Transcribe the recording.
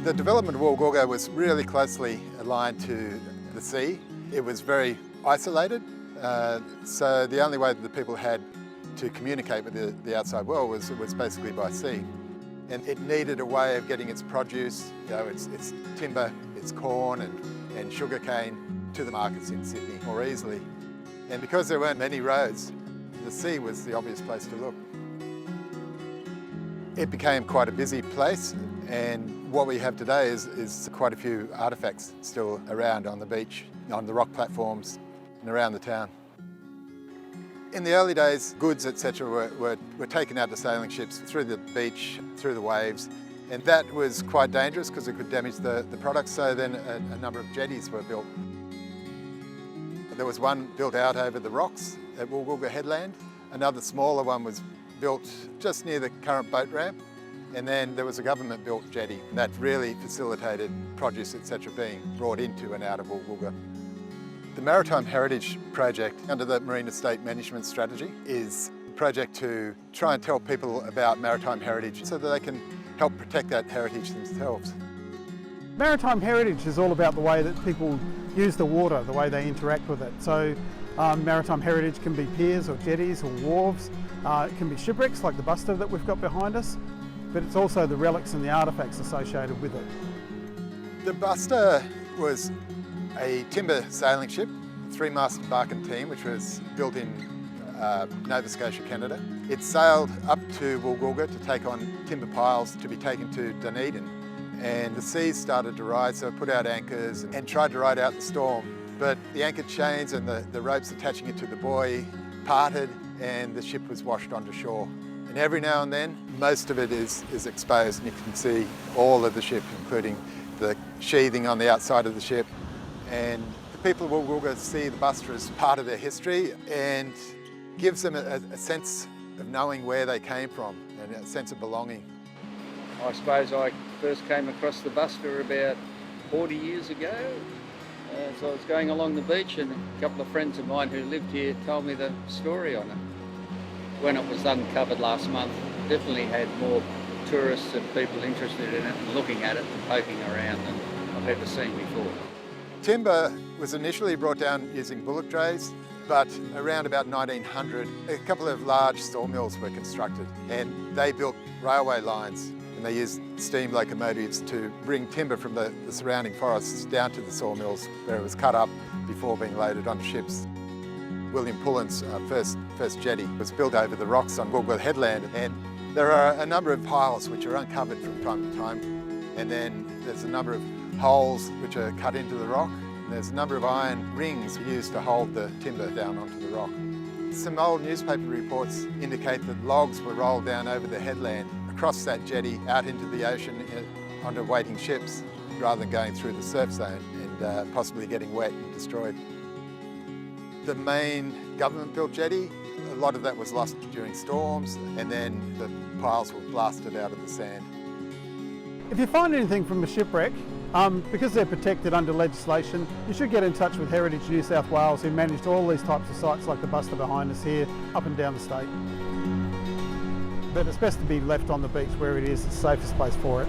The development of Woolgoolga was really closely aligned to the sea. It was very isolated, so the only way that the people had to communicate with the outside world was basically by sea. And it needed a way of getting its produce, its timber, its corn and sugarcane to the markets in Sydney more easily. And because there weren't many roads, the sea was the obvious place to look. It became quite a busy place, and what we have today is quite a few artefacts still around on the beach, on the rock platforms and around the town. In the early days, goods, etc. were taken out to sailing ships through the beach, through the waves, and that was quite dangerous because it could damage the products, so then a number of jetties were built. There was one built out over the rocks at Woolgoolga headland. Another smaller one was built just near the current boat ramp, and then there was a government-built jetty that really facilitated produce, etc. being brought into and out of Woolgoolga. The Maritime Heritage Project under the Marine Estate Management Strategy is a project to try and tell people about maritime heritage so that they can help protect that heritage themselves. Maritime heritage is all about the way that people use the water, the way they interact with it. So maritime heritage can be piers or jetties or wharves. It can be shipwrecks like the Buster that we've got behind us, but it's also the relics and the artefacts associated with it. The Buster was a timber sailing ship, three-masted bark and team, which was built in Nova Scotia, Canada. It sailed up to Woolgoolga to take on timber piles to be taken to Dunedin. And the seas started to rise, so it put out anchors and tried to ride out the storm. But the anchor chains and the ropes attaching it to the buoy parted and the ship was washed onto shore. And every now and then, most of it is exposed, and you can see all of the ship, including the sheathing on the outside of the ship. And the people of Woolgoolga see the Buster as part of their history and gives them a sense of knowing where they came from and a sense of belonging. I suppose I first came across the Buster about 40 years ago. So I was going along the beach and a couple of friends of mine who lived here told me the story on it. When it was uncovered last month, definitely had more tourists and people interested in it and looking at it and poking around than I've ever seen before. Timber was initially brought down using bullock drays, but around about 1900, a couple of large sawmills were constructed and they built railway lines, and they used steam locomotives to bring timber from the surrounding forests down to the sawmills where it was cut up before being loaded onto ships. William Pullen's first jetty was built over the rocks on Woolgoolga headland, and there are a number of piles which are uncovered from time to time, and then there's a number of holes which are cut into the rock. There's a number of iron rings used to hold the timber down onto the rock. Some old newspaper reports indicate that logs were rolled down over the headland, across that jetty, out into the ocean onto waiting ships, rather than going through the surf zone and possibly getting wet and destroyed. The main government-built jetty, a lot of that was lost during storms, and then the piles were blasted out of the sand. If you find anything from a shipwreck, because they're protected under legislation, you should get in touch with Heritage New South Wales, who managed all these types of sites like the Buster behind us here, up and down the state. But it's best to be left on the beach where it is the safest place for it.